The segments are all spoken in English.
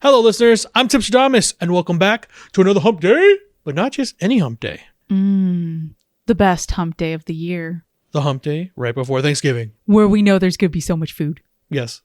Hello, listeners. I'm Timstradamus, and welcome back to another hump day, but not just any hump day. The best hump day of the year. The hump day right before Thanksgiving. Where we know there's going to be so much food. Yes.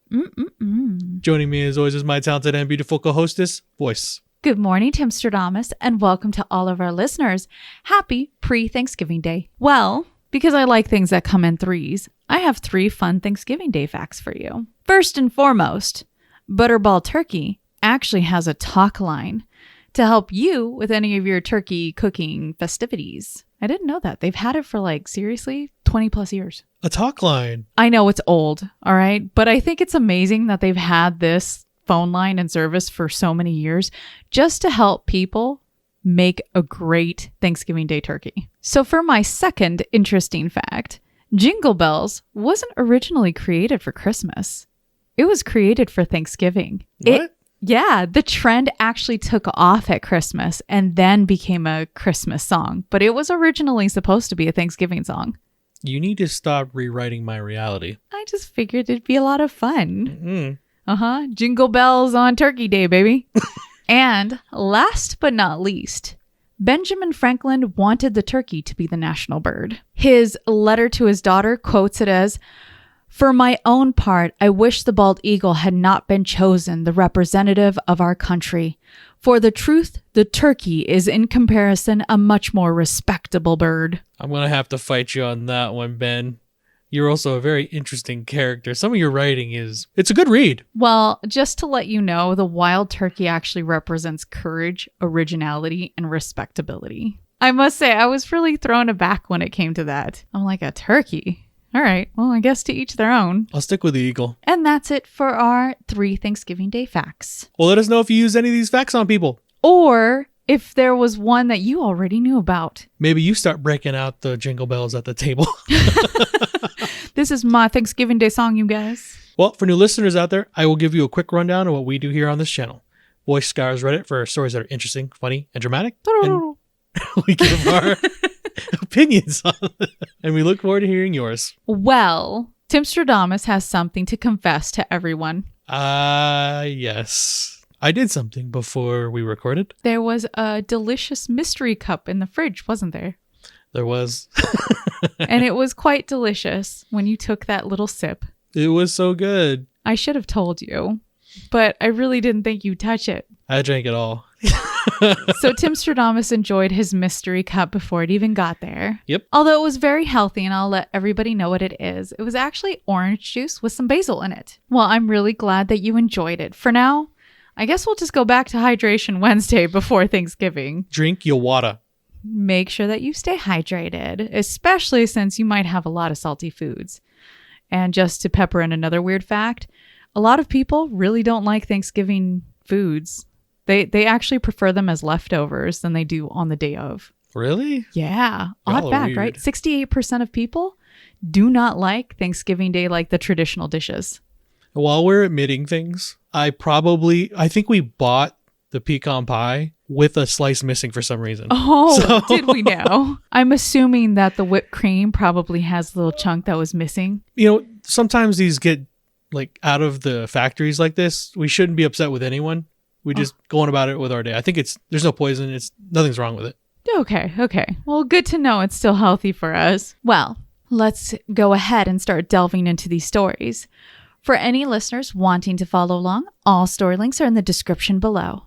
Joining me as always is my talented and beautiful co-hostess, Voyse. Good morning, Timstradamus, and welcome to all of our listeners. Happy pre-Thanksgiving Day. Well, because I like things that come in threes, I have 3 fun Thanksgiving Day facts for you. First and foremost, Butterball Turkey actually has a talk line to help you with any of your turkey cooking festivities. I didn't know that. They've had it for seriously, 20 plus years. A talk line. I know it's old, all right? But I think it's amazing that they've had this phone line and service for so many years just to help people make a great Thanksgiving Day turkey. So for my second interesting fact, Jingle Bells wasn't originally created for Christmas. It was created for Thanksgiving. What? Yeah, the trend actually took off at Christmas and then became a Christmas song, but it was originally supposed to be a Thanksgiving song. You need to stop rewriting my reality. I just figured it'd be a lot of fun. Jingle bells on Turkey Day, baby. And last but not least, Benjamin Franklin wanted the turkey to be the national bird. His letter to his daughter quotes it as, "For my own part, I wish the bald eagle had not been chosen the representative of our country. For the truth, the turkey is in comparison a much more respectable bird." I'm going to have to fight you on that one, Ben. You're also a very interesting character. Some of your writing it's a good read. Well, just to let you know, the wild turkey actually represents courage, originality, and respectability. I must say, I was really thrown aback when it came to that. I'm like, a turkey? All right, well, I guess to each their own. I'll stick with the eagle. And that's it for our 3 Thanksgiving Day facts. Well, let us know if you use any of these facts on people. Or if there was one that you already knew about. Maybe you start breaking out the jingle bells at the table. This is my Thanksgiving Day song, you guys. Well, for new listeners out there, I will give you a quick rundown of what we do here on this channel. Voyse scours Reddit for stories that are interesting, funny, and dramatic. And we give our opinions on it. And we look forward to hearing yours. Well, Timstradamus has something to confess to everyone. Yes. I did something before we recorded. There was a delicious mystery cup in the fridge, wasn't there? There was. And it was quite delicious when you took that little sip. It was so good. I should have told you, but I really didn't think you'd touch it. I drank it all. So Timstradamus enjoyed his mystery cup before it even got there. Yep. Although it was very healthy, and I'll let everybody know what it is. It was actually orange juice with some basil in it. Well, I'm really glad that you enjoyed it. For now, I guess we'll just go back to Hydration Wednesday before Thanksgiving. Drink your water. Make sure that you stay hydrated, especially since you might have a lot of salty foods. And just to pepper in another weird fact, a lot of people really don't like Thanksgiving foods. They actually prefer them as leftovers than they do on the day of. Really? Yeah. Y'all Odd fact, weird. right? 68% of people do not like Thanksgiving Day like the traditional dishes. While we're admitting things, I think we bought the pecan pie with a slice missing for some reason. Oh, did we know? I'm assuming that the whipped cream probably has a little chunk that was missing. You know, sometimes these get out of the factories like this. We shouldn't be upset with anyone. We just go on about it with our day. I think there's no poison. Nothing's wrong with it. Okay. Well, good to know it's still healthy for us. Well, let's go ahead and start delving into these stories. For any listeners wanting to follow along, all story links are in the description below.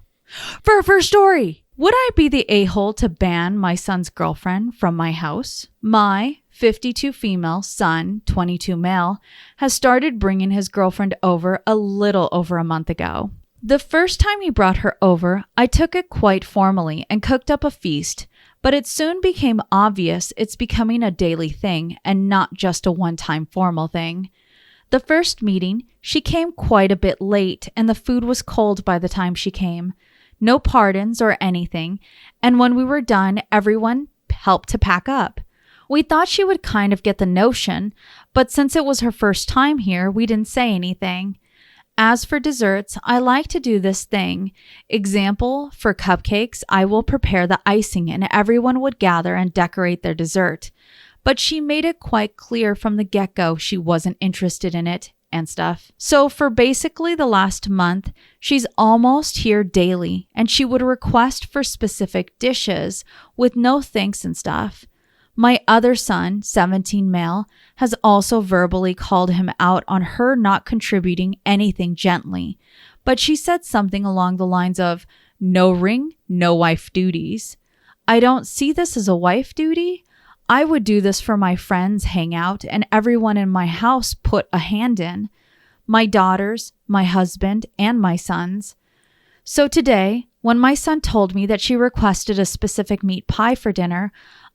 For our first story, would I be the a-hole to ban my son's girlfriend from my house? My 52 female son, 22 male, has started bringing his girlfriend over a little over a month ago. The first time he brought her over, I took it quite formally and cooked up a feast, but it soon became obvious it's becoming a daily thing and not just a one-time formal thing. The first meeting, she came quite a bit late and the food was cold by the time she came. No pardons or anything, and when we were done, everyone helped to pack up. We thought she would kind of get the notion, but since it was her first time here, we didn't say anything. As for desserts, I like to do this thing. Example, for cupcakes, I will prepare the icing and everyone would gather and decorate their dessert. But she made it quite clear from the get-go she wasn't interested in it and stuff. So for basically the last month, she's almost here daily, and she would request for specific dishes with no thanks and stuff. My other son, 17 male, has also verbally called him out on her not contributing anything gently, but she said something along the lines of, no ring, no wife duties. I don't see this as a wife duty. I would do this for my friends' hangout, and everyone in my house put a hand in. My daughters, my husband, and my sons. So today, when my son told me that she requested a specific meat pie for dinner,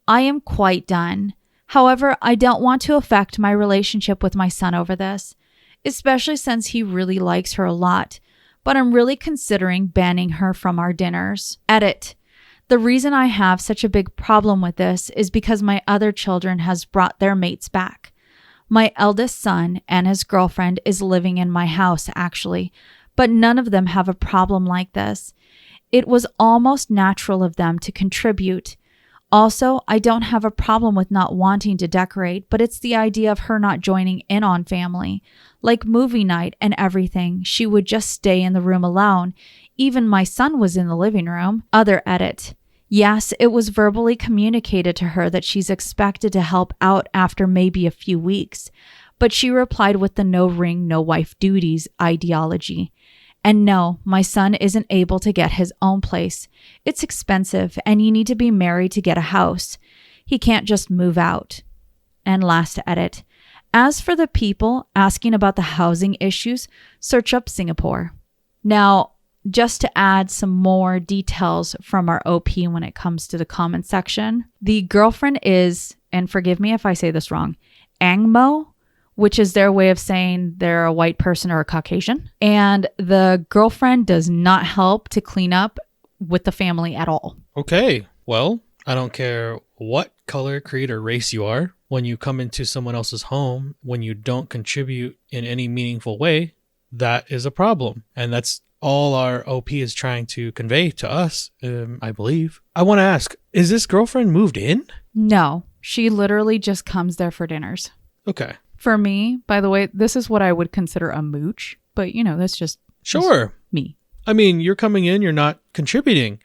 I am quite done. However, I don't want to affect my relationship with my son over this, especially since he really likes her a lot, but I'm really considering banning her from our dinners. Edit. The reason I have such a big problem with this is because my other children has brought their mates back. My eldest son and his girlfriend is living in my house, actually, but none of them have a problem like this. It was almost natural of them to contribute. Also, I don't have a problem with not wanting to decorate, but it's the idea of her not joining in on family. Like movie night and everything, she would just stay in the room alone. Even my son was in the living room. Other edit. Yes, it was verbally communicated to her that she's expected to help out after maybe a few weeks, but she replied with the no ring, no wife duties ideology. And no, my son isn't able to get his own place. It's expensive, and you need to be married to get a house. He can't just move out. And last edit. As for the people asking about the housing issues, search up Singapore. Now, just to add some more details from our OP when it comes to the comment section, the girlfriend is, and forgive me if I say this wrong, Angmo, which is their way of saying they're a white person or a Caucasian. And the girlfriend does not help to clean up with the family at all. Okay, well, I don't care what color, creed, or race you are. When you come into someone else's home, when you don't contribute in any meaningful way, that is a problem. And that's all our OP is trying to convey to us, I believe. I want to ask, is this girlfriend moved in? No, she literally just comes there for dinners. Okay. For me, by the way, this is what I would consider a mooch, but that's just Sure. me. I mean, you're coming in, you're not contributing.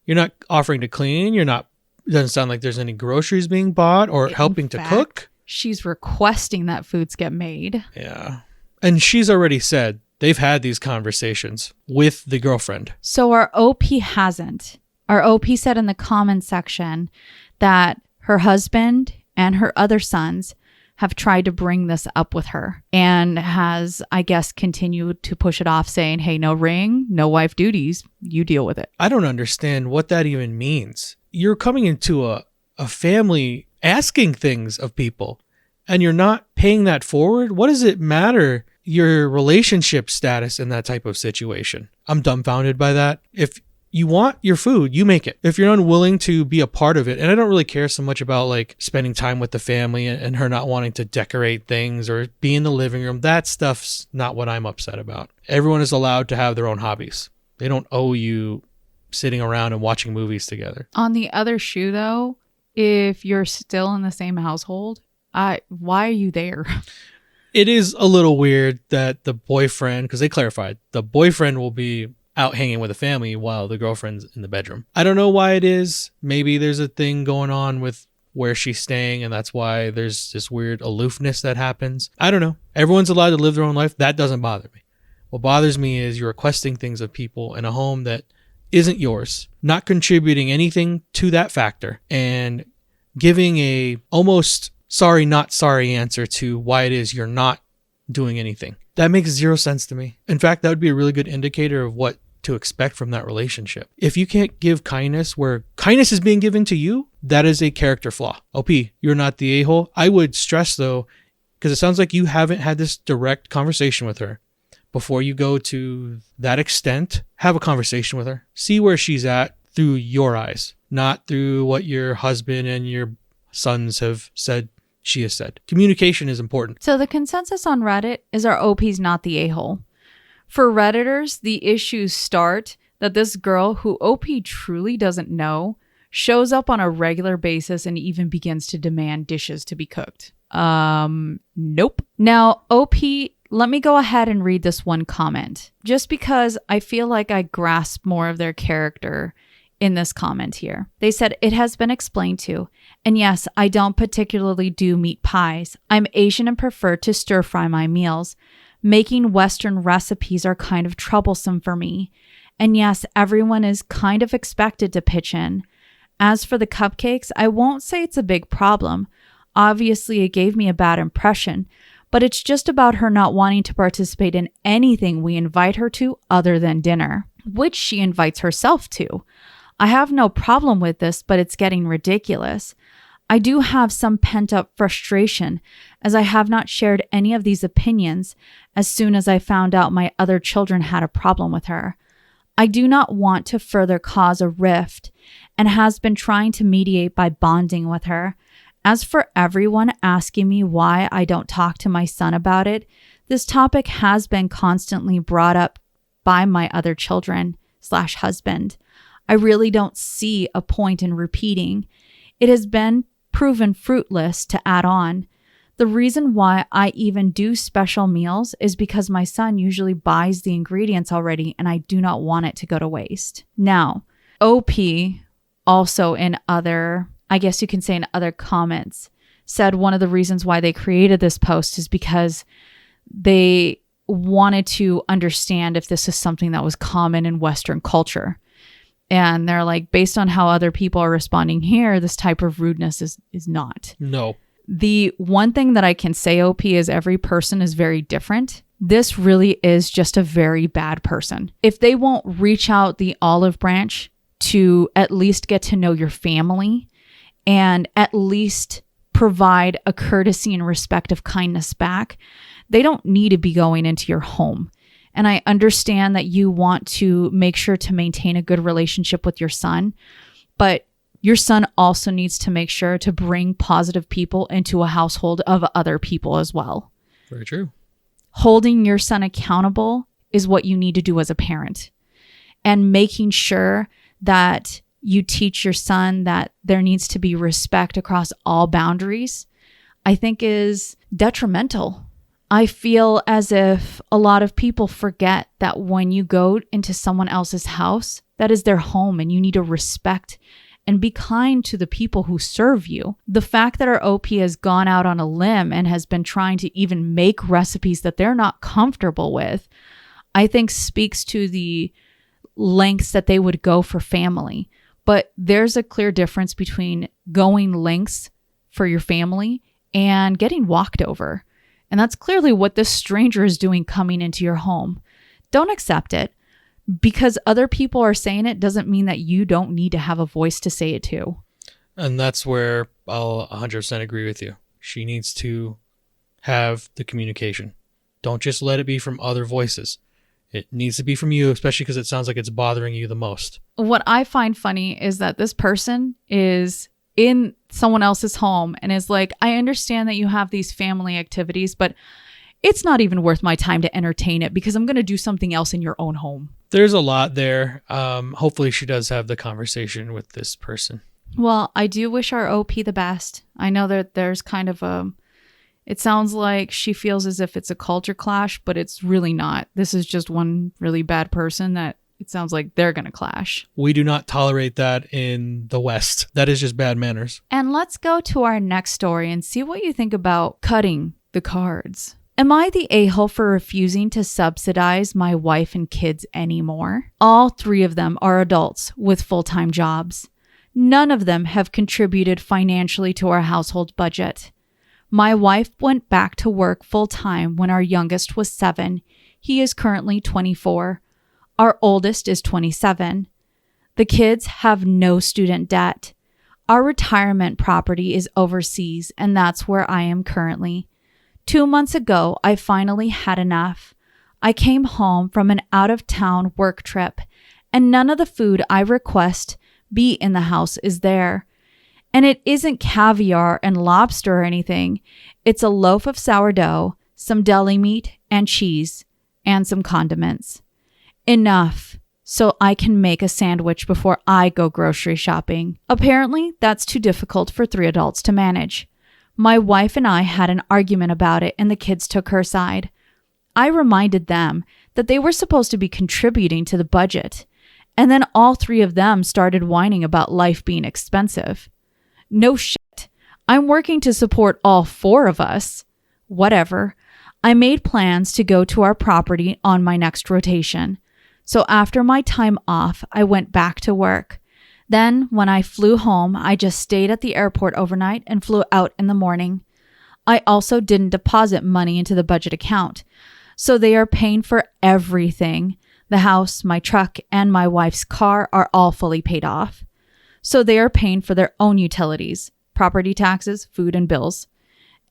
You're not offering to clean. It doesn't sound like there's any groceries being bought or helping to cook. She's requesting that foods get made. Yeah. And she's already said they've had these conversations with the girlfriend. So our OP hasn't. Our OP said in the comment section that her husband and her other sons have tried to bring this up with her and has, I guess, continued to push it off saying, hey, no ring, no wife duties, you deal with it. I don't understand what that even means. You're coming into a family asking things of people and you're not paying that forward. What does it matter, your relationship status in that type of situation? I'm dumbfounded by that. If you want your food, you make it. If you're unwilling to be a part of it, and I don't really care so much about like spending time with the family and her not wanting to decorate things or be in the living room, that stuff's not what I'm upset about. Everyone is allowed to have their own hobbies. They don't owe you sitting around and watching movies together. On the other shoe, though, if you're still in the same household, why are you there? It is a little weird that the boyfriend, because they clarified, the boyfriend will be out hanging with the family while the girlfriend's in the bedroom. I don't know why it is. Maybe there's a thing going on with where she's staying and that's why there's this weird aloofness that happens. I don't know. Everyone's allowed to live their own life. That doesn't bother me. What bothers me is you're requesting things of people in a home that isn't yours, not contributing anything to that factor, and giving a almost sorry, not sorry answer to why it is you're not doing anything. That makes zero sense to me. In fact, that would be a really good indicator of what to expect from that relationship. If you can't give kindness where kindness is being given to you, that is a character flaw. OP, you're not the a-hole. I would stress though, because it sounds like you haven't had this direct conversation with her. Before you go to that extent, have a conversation with her. See where she's at through your eyes, not through what your husband and your sons have said she has said. Communication is important. So the consensus on Reddit is our OP's not the a-hole. For Redditors, the issues start that this girl who OP truly doesn't know shows up on a regular basis and even begins to demand dishes to be cooked. Nope. Now, OP let me go ahead and read this one comment, just because I feel like I grasp more of their character in this comment here. They said, it has been explained to, and yes, I don't particularly do meat pies. I'm Asian and prefer to stir fry my meals. Making Western recipes are kind of troublesome for me. And yes, everyone is kind of expected to pitch in. As for the cupcakes, I won't say it's a big problem. Obviously, it gave me a bad impression, but it's just about her not wanting to participate in anything we invite her to other than dinner, which she invites herself to. I have no problem with this, but it's getting ridiculous. I do have some pent-up frustration as I have not shared any of these opinions as soon as I found out my other children had a problem with her. I do not want to further cause a rift and has been trying to mediate by bonding with her. As for everyone asking me why I don't talk to my son about it, this topic has been constantly brought up by my other children/husband. I really don't see a point in repeating. It has been proven fruitless to add on. The reason why I even do special meals is because my son usually buys the ingredients already and I do not want it to go to waste. Now, OP also in other, I guess you can say in other comments, said one of the reasons why they created this post is because they wanted to understand if this is something that was common in Western culture. And they're like, based on how other people are responding here, this type of rudeness is not. No. The one thing that I can say, OP, is every person is very different. This really is just a very bad person. If they won't reach out the olive branch to at least get to know your family and at least provide a courtesy and respect of kindness back, they don't need to be going into your home. And I understand that you want to make sure to maintain a good relationship with your son, but your son also needs to make sure to bring positive people into a household of other people as well. Very true. Holding your son accountable is what you need to do as a parent, and making sure that you teach your son that there needs to be respect across all boundaries, I think is detrimental. I feel as if a lot of people forget that when you go into someone else's house, that is their home and you need to respect and be kind to the people who serve you. The fact that our OP has gone out on a limb and has been trying to even make recipes that they're not comfortable with, I think speaks to the lengths that they would go for family. But there's a clear difference between going lengths for your family and getting walked over. And that's clearly what this stranger is doing coming into your home. Don't accept it. Because other people are saying it doesn't mean that you don't need to have a voice to say it too. And that's where I'll 100% agree with you. She needs to have the communication. Don't just let it be from other voices. It needs to be from you, especially because it sounds like it's bothering you the most. What I find funny is that this person is in someone else's home and is like, I understand that you have these family activities, but it's not even worth my time to entertain it because I'm going to do something else in your own home. There's a lot there. Hopefully she does have the conversation with this person. Well, I do wish our OP the best. I know that there's kind of it sounds like she feels as if it's a culture clash, but it's really not. This is just one really bad person that it sounds like they're going to clash. We do not tolerate that in the West. That is just bad manners. And let's go to our next story and see what you think about cutting the cards. Am I the a-hole for refusing to subsidize my wife and kids anymore? All three of them are adults with full-time jobs. None of them have contributed financially to our household budget. My wife went back to work full-time when our youngest was 7. He is currently 24. Our oldest is 27. The kids have no student debt. Our retirement property is overseas, and that's where I am currently. 2 months ago, I finally had enough. I came home from an out-of-town work trip, and none of the food I request be in the house is there. And it isn't caviar and lobster or anything. It's a loaf of sourdough, some deli meat and cheese, and some condiments. Enough, so I can make a sandwich before I go grocery shopping. Apparently, that's too difficult for 3 adults to manage. My wife and I had an argument about it and the kids took her side. I reminded them that they were supposed to be contributing to the budget. And then all three of them started whining about life being expensive. No shit. I'm working to support all four of us. Whatever. I made plans to go to our property on my next rotation. So after my time off, I went back to work. Then when I flew home, I just stayed at the airport overnight and flew out in the morning. I also didn't deposit money into the budget account. So they are paying for everything. The house, my truck, and my wife's car are all fully paid off. So they are paying for their own utilities, property taxes, food, and bills.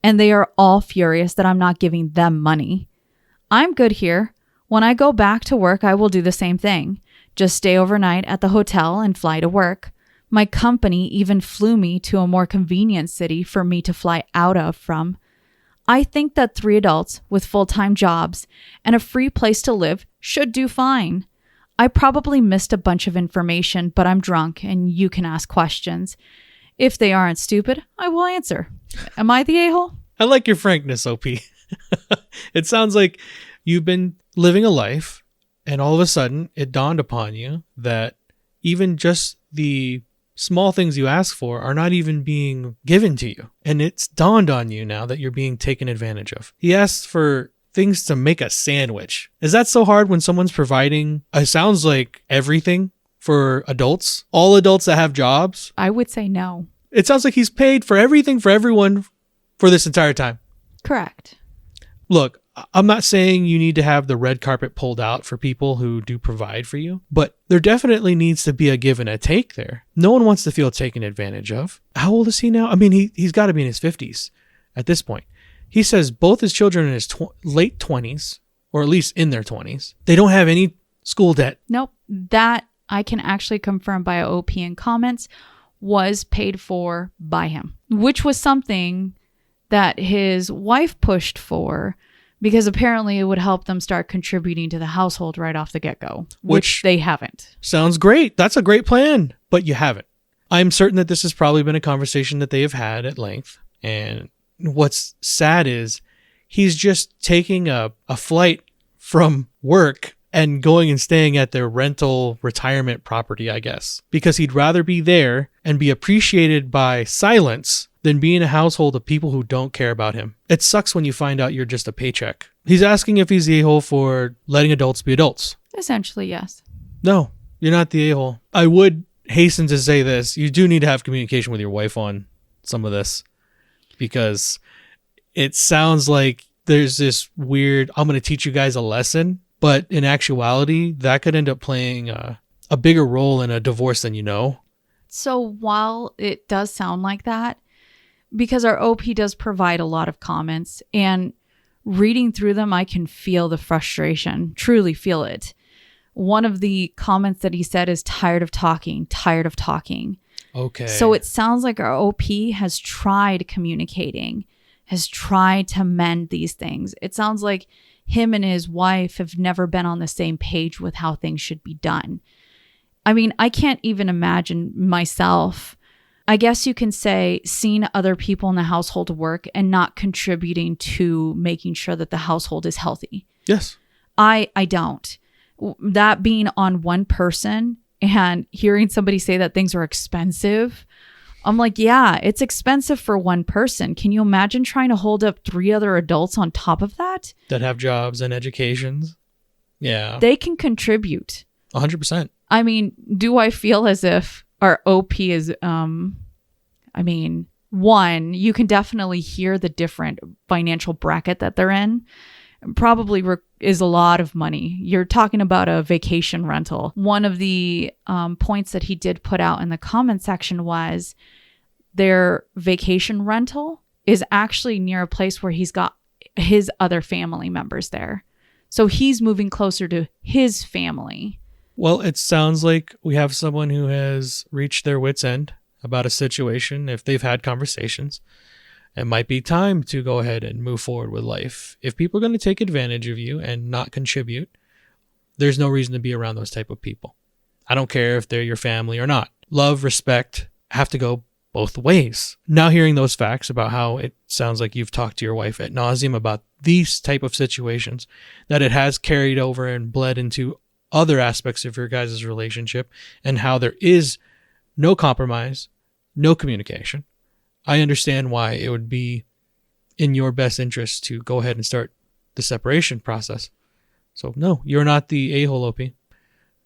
And they are all furious that I'm not giving them money. I'm good here. When I go back to work, I will do the same thing. Just stay overnight at the hotel and fly to work. My company even flew me to a more convenient city for me to fly out of from. I think that 3 adults with full-time jobs and a free place to live should do fine. I probably missed a bunch of information, but I'm drunk and you can ask questions. If they aren't stupid, I will answer. Am I the a-hole? I like your frankness, OP. It sounds like you've been living a life and all of a sudden it dawned upon you that even just the small things you ask for are not even being given to you. And it's dawned on you now that you're being taken advantage of. He asked for things to make a sandwich. Is that so hard when someone's providing, it sounds like everything for adults? All adults that have jobs? I would say no. It sounds like he's paid for everything for everyone for this entire time. Correct. Look, I'm not saying you need to have the red carpet pulled out for people who do provide for you, but there definitely needs to be a give and a take there. No one wants to feel taken advantage of. How old is he now? I mean, he's got to be in his 50s at this point. He says both his children are in his late 20s, or at least in their 20s. They don't have any school debt. Nope. That I can actually confirm by OP in comments was paid for by him, which was something that his wife pushed for because apparently it would help them start contributing to the household right off the get-go, which they haven't. Sounds great. That's a great plan, but you haven't. I'm certain that this has probably been a conversation that they have had at length. And what's sad is he's just taking a flight from work and going and staying at their rental retirement property, I guess, because he'd rather be there and be appreciated by silence than be in a household of people who don't care about him. It sucks when you find out you're just a paycheck. He's asking if he's the a-hole for letting adults be adults. Essentially, yes. No, you're not the a-hole. I would hasten to say this. You do need to have communication with your wife on some of this because it sounds like there's this weird, I'm going to teach you guys a lesson, but in actuality, that could end up playing a bigger role in a divorce than you know. So while it does sound like that, because our OP does provide a lot of comments and reading through them, I can feel the frustration, truly feel it. One of the comments that he said is tired of talking. Okay. So it sounds like our OP has tried communicating, has tried to mend these things. It sounds like him and his wife have never been on the same page with how things should be done. I mean, I can't even imagine myself, I guess you can say, seeing other people in the household work and not contributing to making sure that the household is healthy. Yes. I don't. That being on one person and hearing somebody say that things are expensive, I'm like, yeah, it's expensive for one person. Can you imagine trying to hold up 3 other adults on top of that? That have jobs and educations. Yeah. They can contribute. 100%. I mean, do I feel as if our OP is, one, you can definitely hear the different financial bracket that they're in. Probably is a lot of money. You're talking about a vacation rental. One of the points that he did put out in the comment section was their vacation rental is actually near a place where he's got his other family members there. So he's moving closer to his family. Well, it sounds like we have someone who has reached their wit's end about a situation. If they've had conversations, it might be time to go ahead and move forward with life. If people are going to take advantage of you and not contribute, there's no reason to be around those type of people. I don't care if they're your family or not. Love, respect have to go both ways. Now hearing those facts about how it sounds like you've talked to your wife ad nauseum about these type of situations, that it has carried over and bled into other aspects of your guys' relationship, and how there is no compromise, no communication, I understand why it would be in your best interest to go ahead and start the separation process. So no, you're not the a-hole, OP.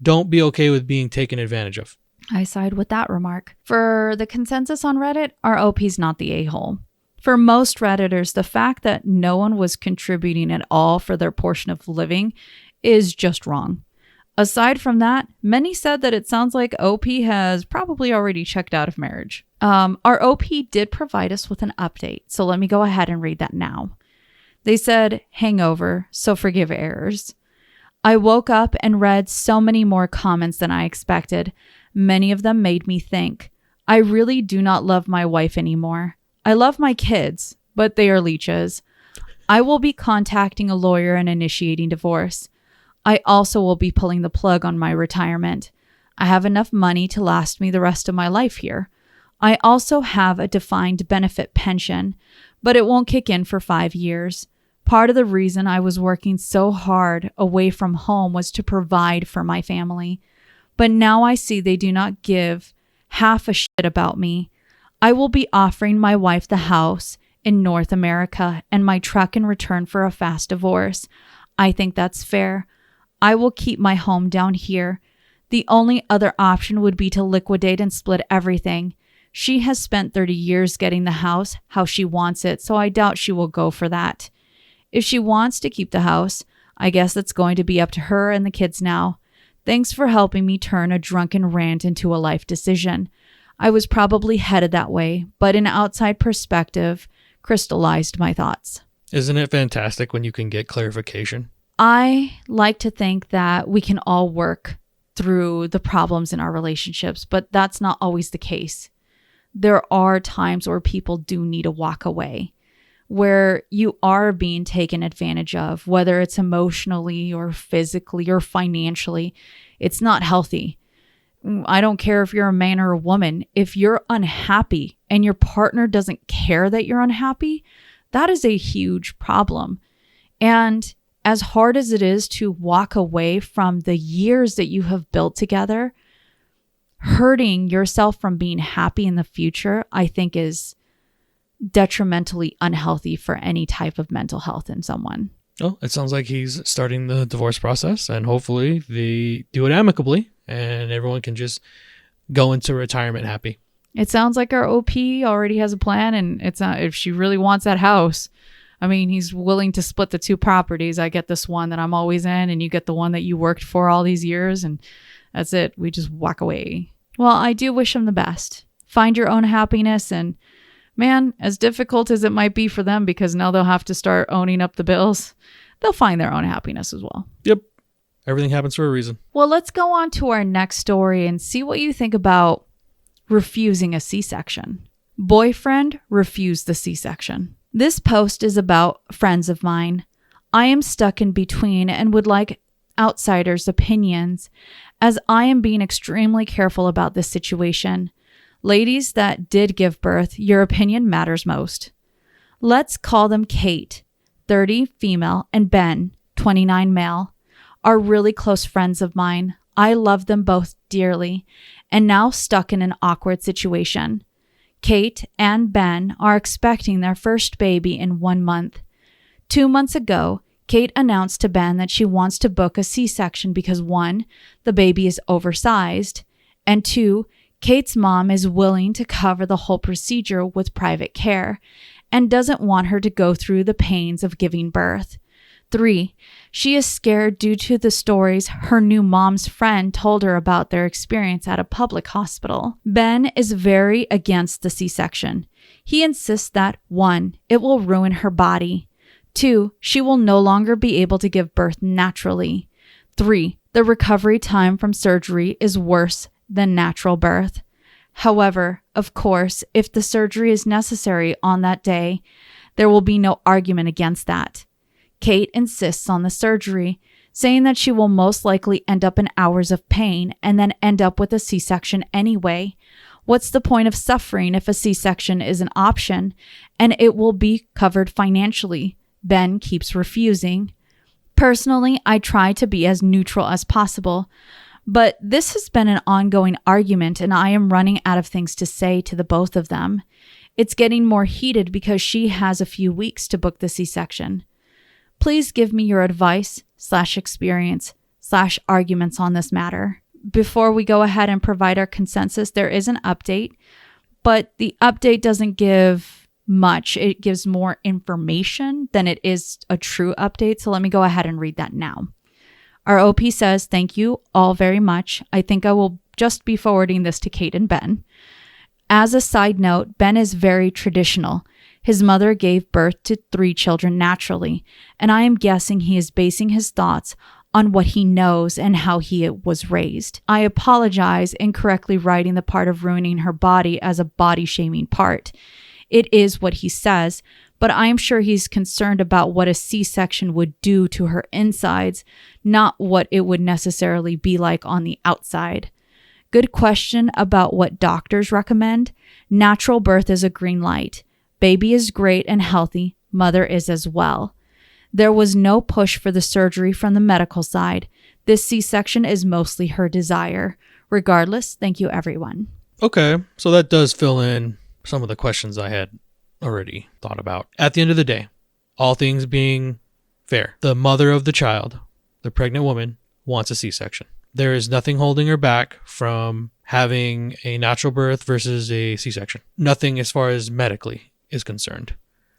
Don't be okay with being taken advantage of. I side with that remark. For the consensus on Reddit, our OP's not the a-hole. For most Redditors, the fact that no one was contributing at all for their portion of living is just wrong. Aside from that, many said that it sounds like OP has probably already checked out of marriage. Our OP did provide us with an update, so let me go ahead and read that now. They said, hangover, so forgive errors. I woke up and read so many more comments than I expected. Many of them made me think, I really do not love my wife anymore. I love my kids, but they are leeches. I will be contacting a lawyer and initiating divorce. I also will be pulling the plug on my retirement. I have enough money to last me the rest of my life here. I also have a defined benefit pension, but it won't kick in for 5 years. Part of the reason I was working so hard away from home was to provide for my family. But now I see they do not give half a shit about me. I will be offering my wife the house in North America and my truck in return for a fast divorce. I think that's fair. I will keep my home down here. The only other option would be to liquidate and split everything. She has spent 30 years getting the house how she wants it, so I doubt she will go for that. If she wants to keep the house, I guess it's going to be up to her and the kids now. Thanks for helping me turn a drunken rant into a life decision. I was probably headed that way, but an outside perspective crystallized my thoughts. Isn't it fantastic when you can get clarification? I like to think that we can all work through the problems in our relationships, but that's not always the case. There are times where people do need to walk away, where you are being taken advantage of, whether it's emotionally or physically or financially. It's not healthy. I don't care if you're a man or a woman. If you're unhappy and your partner doesn't care that you're unhappy, that is a huge problem. And as hard as it is to walk away from the years that you have built together, hurting yourself from being happy in the future, I think is detrimentally unhealthy for any type of mental health in someone. Oh, it sounds like he's starting the divorce process, and hopefully they do it amicably and everyone can just go into retirement happy. It sounds like our OP already has a plan, and it's not, if she really wants that house, I mean, he's willing to split the 2 properties. I get this one that I'm always in, and you get the one that you worked for all these years, and that's it. We just walk away. Well, I do wish him the best. Find your own happiness, and man, as difficult as it might be for them, because now they'll have to start owning up the bills, they'll find their own happiness as well. Yep. Everything happens for a reason. Well, let's go on to our next story and see what you think about refusing a C-section. Boyfriend refused the C-section. This post is about friends of mine. I am stuck in between and would like outsiders' opinions, as I am being extremely careful about this situation. Ladies that did give birth, your opinion matters most. Let's call them Kate, 30, female, and Ben, 29, male, are really close friends of mine. I love them both dearly, and now stuck in an awkward situation. Kate and Ben are expecting their first baby in 1 month. 2 months ago, Kate announced to Ben that she wants to book a C-section because 1, the baby is oversized, and 2, Kate's mom is willing to cover the whole procedure with private care and doesn't want her to go through the pains of giving birth. 3, she is scared due to the stories her new mom's friend told her about their experience at a public hospital. Ben is very against the C-section. He insists that 1, it will ruin her body. 2, she will no longer be able to give birth naturally. 3, the recovery time from surgery is worse than natural birth. However, of course, if the surgery is necessary on that day, there will be no argument against that. Kate insists on the surgery, saying that she will most likely end up in hours of pain and then end up with a C-section anyway. What's the point of suffering if a C-section is an option and it will be covered financially? Ben keeps refusing. Personally, I try to be as neutral as possible, but this has been an ongoing argument and I am running out of things to say to the both of them. It's getting more heated because she has a few weeks to book the C-section. Please give me your advice/experience/arguments on this matter. Before we go ahead and provide our consensus, there is an update, but the update doesn't give much. It gives more information than it is a true update. So let me go ahead and read that now. Our OP says, thank you all very much. I think I will just be forwarding this to Kate and Ben. As a side note, Ben is very traditional. His mother gave birth to 3 children naturally, and I am guessing he is basing his thoughts on what he knows and how he was raised. I apologize incorrectly writing the part of ruining her body as a body-shaming part. It is what he says, but I am sure he's concerned about what a C-section would do to her insides, not what it would necessarily be like on the outside. Good question about what doctors recommend. Natural birth is a green light. Baby is great and healthy. Mother is as well. There was no push for the surgery from the medical side. This C-section is mostly her desire. Regardless, thank you everyone. Okay, so that does fill in some of the questions I had already thought about. At the end of the day, all things being fair, the mother of the child, the pregnant woman, wants a C-section. There is nothing holding her back from having a natural birth versus a C-section. Nothing as far as medically is concerned.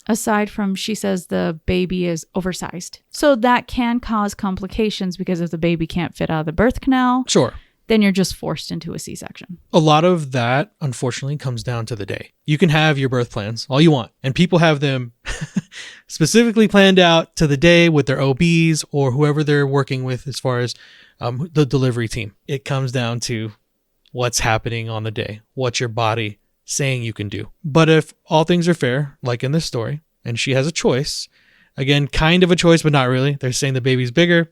Aside from, she says the baby is oversized. So that can cause complications because if the baby can't fit out of the birth canal, Sure. then you're just forced into a C-section. A lot of that, unfortunately, comes down to the day. You can have your birth plans all you want, and people have them specifically planned out to the day with their OBs or whoever they're working with as far as the delivery team. It comes down to what's happening on the day, what's your body saying you can do. But if all things are fair, like in this story, and she has a choice, again, kind of a choice, but not really. They're saying the baby's bigger,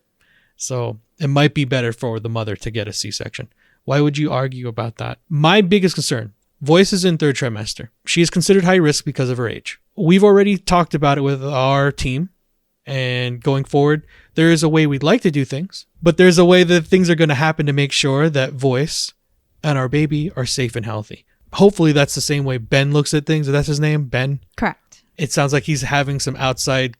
so it might be better for the mother to get a C-section. Why would you argue about that? My biggest concern, Voyse is in 3rd trimester. She is considered high risk because of her age. We've already talked about it with our team, and going forward, there is a way we'd like to do things, but there's a way that things are going to happen to make sure that Voyse and our baby are safe and healthy. Hopefully that's the same way Ben looks at things. That's his name, Ben? Correct. It sounds like he's having some outside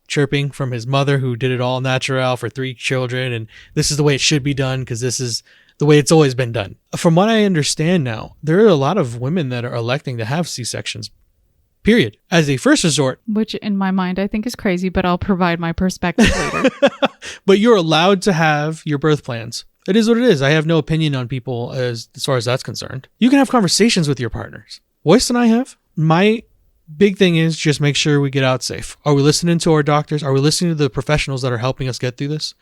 chirping from his mother who did it all natural for 3 children. And this is the way it should be done because this is the way it's always been done. From what I understand now, there are a lot of women that are electing to have C-sections, period, as a first resort. Which in my mind I think is crazy, but I'll provide my perspective later. But you're allowed to have your birth plans. It is what it is. I have no opinion on people as far as that's concerned. You can have conversations with your partners. Voyse and I have. My big thing is just make sure we get out safe. Are we listening to our doctors? Are we listening to the professionals that are helping us get through this?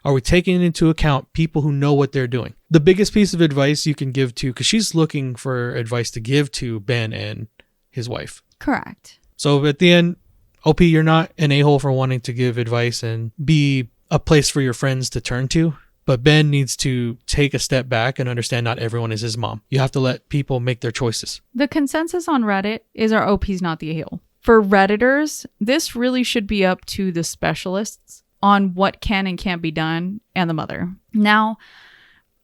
Are we taking into account people who know what they're doing? The biggest piece of advice you can give to, because she's looking for advice to give to Ben and his wife. Correct. So at the end, OP, you're not an a-hole for wanting to give advice and be a place for your friends to turn to. But Ben needs to take a step back and understand not everyone is his mom. You have to let people make their choices. The consensus on Reddit is our OP's not the a-hole. For Redditors, this really should be up to the specialists on what can and can't be done and the mother. Now,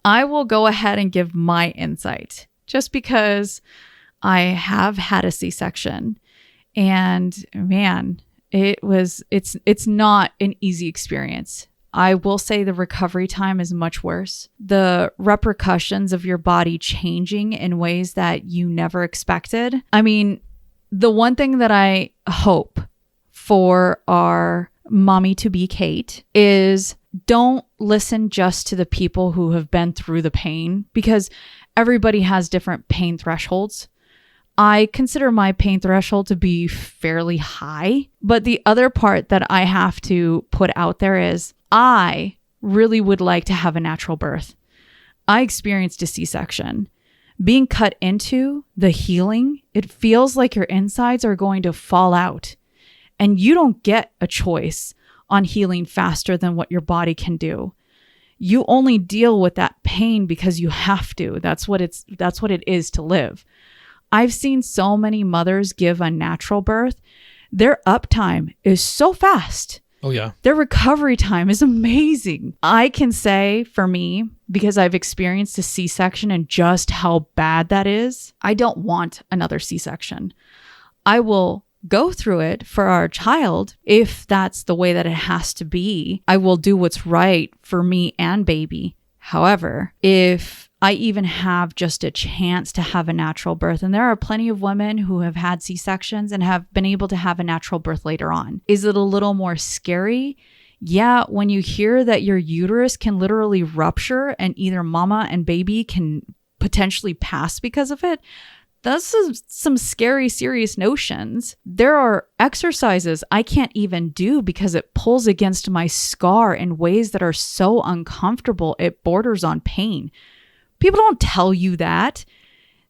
I will go ahead and give my insight just because I have had a C-section and man, it's not an easy experience. I will say the recovery time is much worse. The repercussions of your body changing in ways that you never expected. I mean, the one thing that I hope for our mommy-to-be Kate is don't listen just to the people who have been through the pain because everybody has different pain thresholds. I consider my pain threshold to be fairly high, but the other part that I have to put out there is I really would like to have a natural birth. I experienced a C-section. Being cut into, the healing, it feels like your insides are going to fall out. And you don't get a choice on healing faster than what your body can do. You only deal with that pain because you have to. That's what it is to live. I've seen so many mothers give a natural birth. Their uptime is so fast. Oh, yeah. Their recovery time is amazing. I can say for me, because I've experienced a C-section and just how bad that is, I don't want another C-section. I will go through it for our child if that's the way that it has to be. I will do what's right for me and baby. However, if I even have just a chance to have a natural birth, and there are plenty of women who have had C-sections and have been able to have a natural birth later on. Is it a little more scary? Yeah, when you hear that your uterus can literally rupture and either mama and baby can potentially pass because of it, that's some scary, serious notions. There are exercises I can't even do because it pulls against my scar in ways that are so uncomfortable, it borders on pain. People don't tell you that.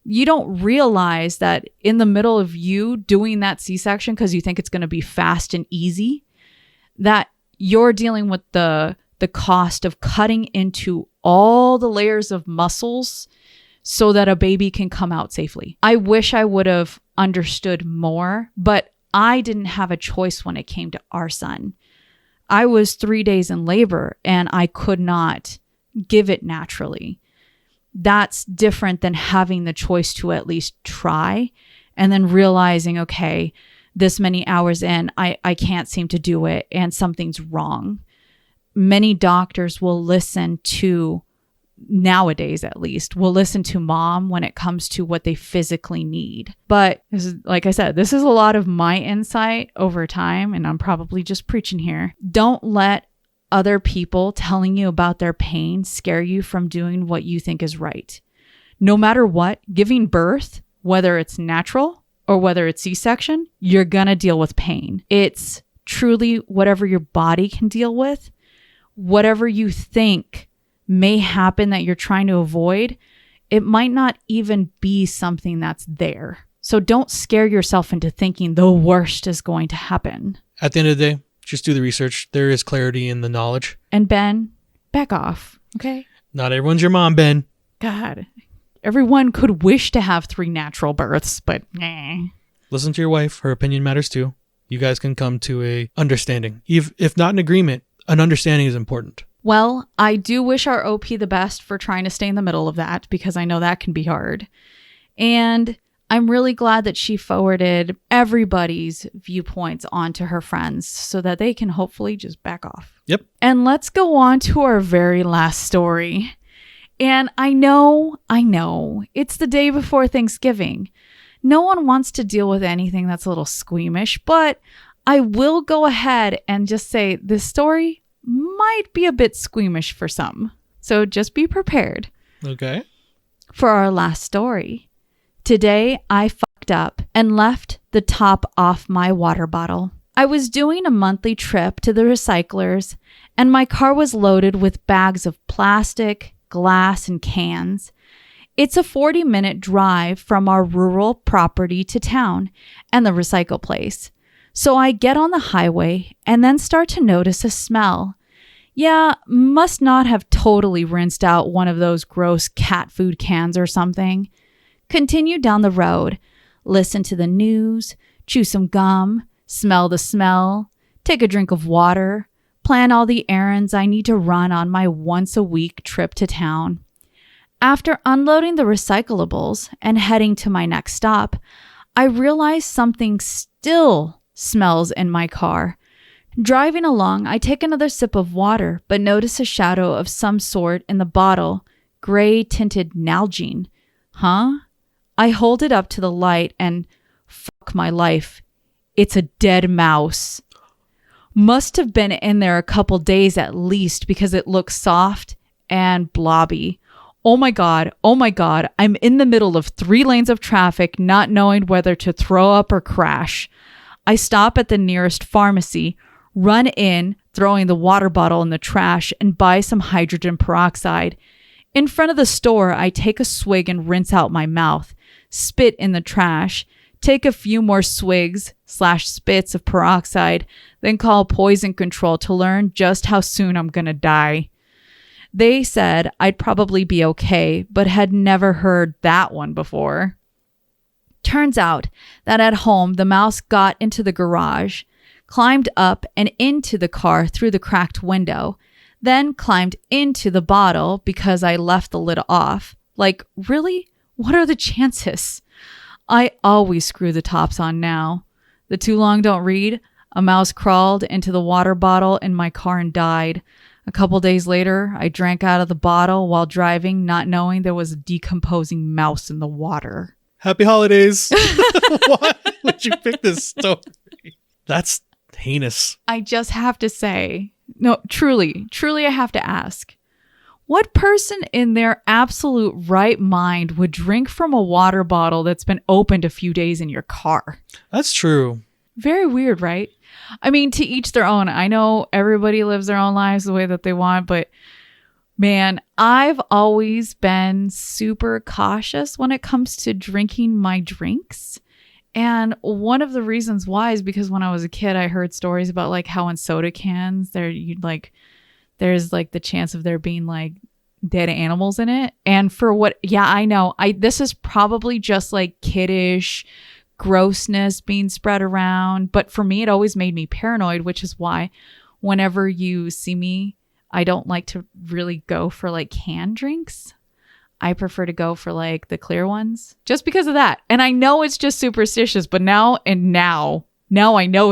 You don't realize that in the middle of you doing that C-section because you think it's going to be fast and easy, that you're dealing with the cost of cutting into all the layers of muscles so that a baby can come out safely. I wish I would have understood more, but I didn't have a choice when it came to our son. I was 3 days in labor and I could not give it naturally. That's different than having the choice to at least try and then realizing, okay, this many hours in, I can't seem to do it and something's wrong. Many doctors will listen to, nowadays at least, will listen to mom when it comes to what they physically need. But this is, like I said, this is a lot of my insight over time, and I'm probably just preaching here. Don't let other people telling you about their pain scare you from doing what you think is right. No matter what, giving birth, whether it's natural or whether it's C-section, you're going to deal with pain. It's truly whatever your body can deal with, whatever you think may happen that you're trying to avoid. It might not even be something that's there. So don't scare yourself into thinking the worst is going to happen. At the end of the day, just do the research. There is clarity in the knowledge. And Ben, back off, okay? Not everyone's your mom, Ben. God, everyone could wish to have 3 natural births, but nah. Listen to your wife. Her opinion matters too. You guys can come to a understanding. If not an agreement, an understanding is important. Well, I do wish our OP the best for trying to stay in the middle of that because I know that can be hard. And I'm really glad that she forwarded everybody's viewpoints onto her friends so that they can hopefully just back off. Yep. And let's go on to our very last story. And I know, it's the day before Thanksgiving. No one wants to deal with anything that's a little squeamish, but I will go ahead and just say this story might be a bit squeamish for some. So just be prepared. Okay. For our last story. Today, I fucked up and left the top off my water bottle. I was doing a monthly trip to the recyclers, and my car was loaded with bags of plastic, glass, and cans. It's a 40-minute drive from our rural property to town and the recycle place. So I get on the highway and then start to notice a smell. Yeah, must not have totally rinsed out one of those gross cat food cans or something. Continue down the road, listen to the news, chew some gum, smell the smell, take a drink of water, plan all the errands I need to run on my once-a-week trip to town. After unloading the recyclables and heading to my next stop, I realize something still smells in my car. Driving along, I take another sip of water, but notice a shadow of some sort in the bottle, gray-tinted Nalgene. Huh? I hold it up to the light and fuck my life. It's a dead mouse. Must have been in there a couple days at least because it looks soft and blobby. Oh my God, I'm in the middle of 3 lanes of traffic, not knowing whether to throw up or crash. I stop at the nearest pharmacy, run in, throwing the water bottle in the trash, and buy some hydrogen peroxide. In front of the store, I take a swig and rinse out my mouth, spit in the trash, take a few more swigs/spits of peroxide, then call poison control to learn just how soon I'm gonna die. They said I'd probably be okay, but had never heard that one before. Turns out that at home, the mouse got into the garage, climbed up and into the car through the cracked window, then climbed into the bottle because I left the lid off. Like, really? What are the chances? I always screw the tops on now. The too long don't read. A mouse crawled into the water bottle in my car and died. A couple days later, I drank out of the bottle while driving, not knowing there was a decomposing mouse in the water. Happy holidays. Why would you pick this story? That's heinous. I just have to say, no, truly, I have to ask. What person in their absolute right mind would drink from a water bottle that's been opened a few days in your car? That's true. Very weird, right? I mean, to each their own. I know everybody lives their own lives the way that they want, but man, I've always been super cautious when it comes to drinking my drinks. And one of the reasons why is because when I was a kid, I heard stories about like how in soda cans there's like the chance of there being like dead animals in it. And I know this is probably just like kiddish grossness being spread around. But for me, it always made me paranoid, which is why whenever you see me, I don't like to really go for like canned drinks. I prefer to go for like the clear ones just because of that. And I know it's just superstitious, but now I know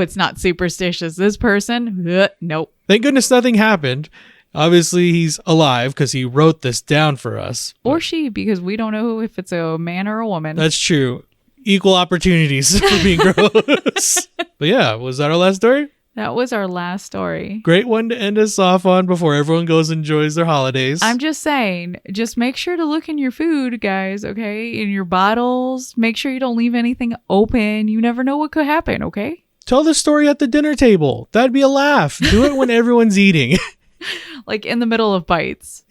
it's not superstitious. This person, nope. Thank goodness nothing happened. Obviously, he's alive because he wrote this down for us. Or she, because we don't know if it's a man or a woman. That's true. Equal opportunities for being gross. But yeah, was that our last story? That was our last story. Great one to end us off on before everyone goes and enjoys their holidays. I'm just saying, just make sure to look in your food, guys, okay? In your bottles. Make sure you don't leave anything open. You never know what could happen, okay? Tell the story at the dinner table. That'd be a laugh. Do it when everyone's eating. Like in the middle of bites.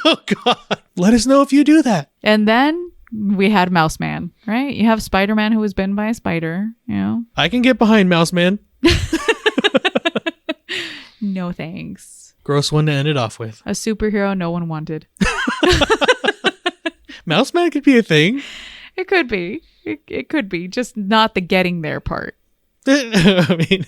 Oh, God. Let us know if you do that. And then we had Mouse Man, right? You have Spider-Man who was bitten by a spider, you know? I can get behind Mouse Man. No thanks. Gross one to end it off with. A superhero no one wanted. Mouse Man could be a thing. It could be. It could be. Just not the getting there part. I mean,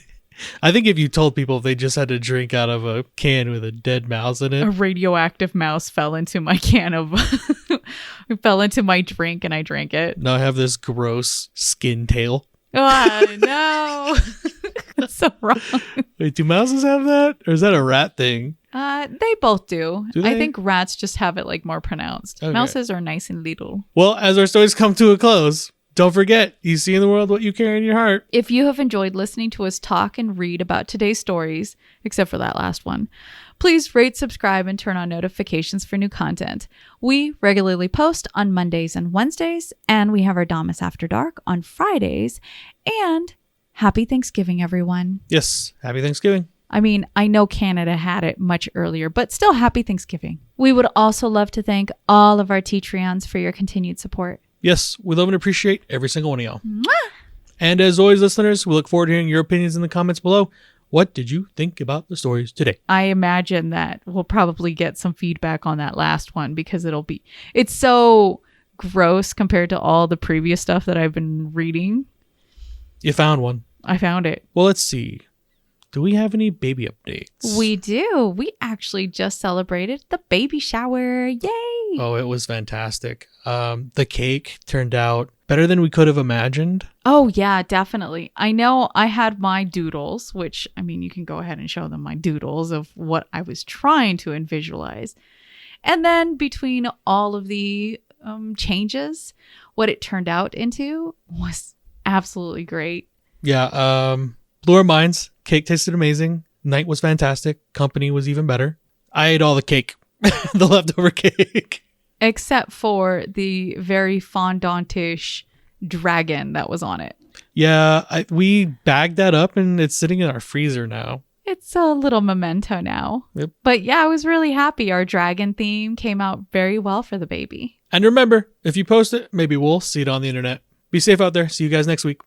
I think if you told people they just had to drink out of a can with a dead mouse in it. A radioactive mouse fell into my can of... It fell into my drink and I drank it. Now I have this gross skin tail. Oh, no. That's so wrong. Wait, do mouses have that? Or is that a rat thing? They both do. Do they? I think rats just have it like more pronounced. Okay. Mouses are nice and little. Well, as our stories come to a close, don't forget, you see in the world what you carry in your heart. If you have enjoyed listening to us talk and read about today's stories, except for that last one, please rate, subscribe, and turn on notifications for new content. We regularly post on Mondays and Wednesdays, and we have our Damas After Dark on Fridays. And happy Thanksgiving, everyone. Yes, happy Thanksgiving. I mean, I know Canada had it much earlier, but still happy Thanksgiving. We would also love to thank all of our Teatreons for your continued support. Yes, we love and appreciate every single one of y'all. Mwah! And as always, listeners, we look forward to hearing your opinions in the comments below. What did you think about the stories today? I imagine that we'll probably get some feedback on that last one because it's so gross compared to all the previous stuff that I've been reading. You found one. I found it. Well, let's see. Do we have any baby updates? We do. We actually just celebrated the baby shower. Yay! Oh, it was fantastic. The cake turned out better than we could have imagined. Oh, yeah, definitely. I know I had my doodles, which, I mean, you can go ahead and show them my doodles of what I was trying to visualize. And then between all of the changes, what it turned out into was absolutely great. Yeah, blew our minds. Cake tasted amazing. Night was fantastic. Company was even better. I ate all the cake. The leftover cake. Except for the very fondant-ish dragon that was on it. Yeah, we bagged that up and it's sitting in our freezer now. It's a little memento now. Yep. But yeah, I was really happy. Our dragon theme came out very well for the baby. And remember, if you post it, maybe we'll see it on the internet. Be safe out there. See you guys next week.